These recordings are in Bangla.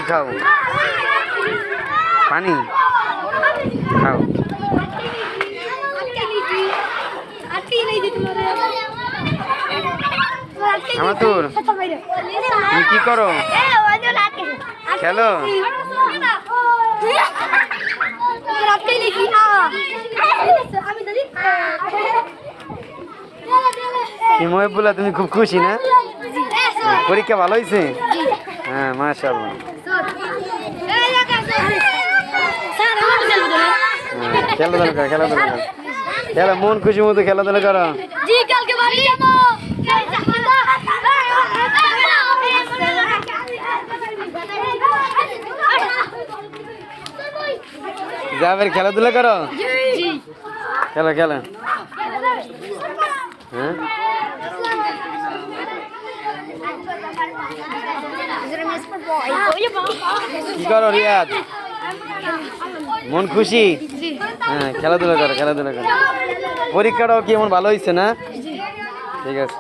খাও পানি খাও আমার তোর তুমি কি করো খেলো কি মহিবুল্লাহ তুমি খুব খুশি না পরীক্ষা ভালো হয়েছে হ্যাঁ মাশাআল্লাহ খেলাধুলা করো খেলাধুলা করো খেলা মন খুশি মতো খেলাধুলা করো যাবের খেলাধুলা করো খেলা খেলা হ্যাঁ কি করো রিয়াদ মন খুশি হ্যাঁ খেলাধুলা করো খেলাধুলা করো পরীক্ষাটাও কি এমন ভালো হয়েছে না ঠিক আছে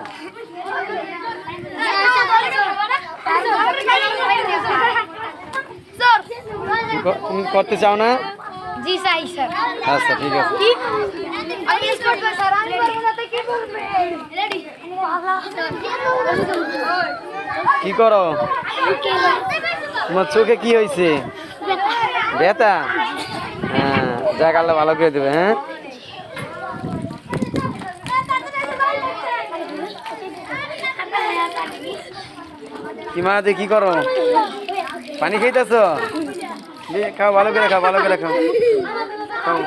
তুমি করতে চাও না জি চাই স্যার আচ্ছা ঠিক আছে আমি স্পোর্ট করব স্যার আমি পারবো না তো কি করবে রেডি কি করো তোমার চোখে কি হয়েছে ব্যথা হ্যাঁ যাক আল্লাহ ভালো করে দেবে হ্যাঁ কি মা দে কি করো পানি খাইতেছ খাও ভালো করে খাও ভালো করে খাও খাও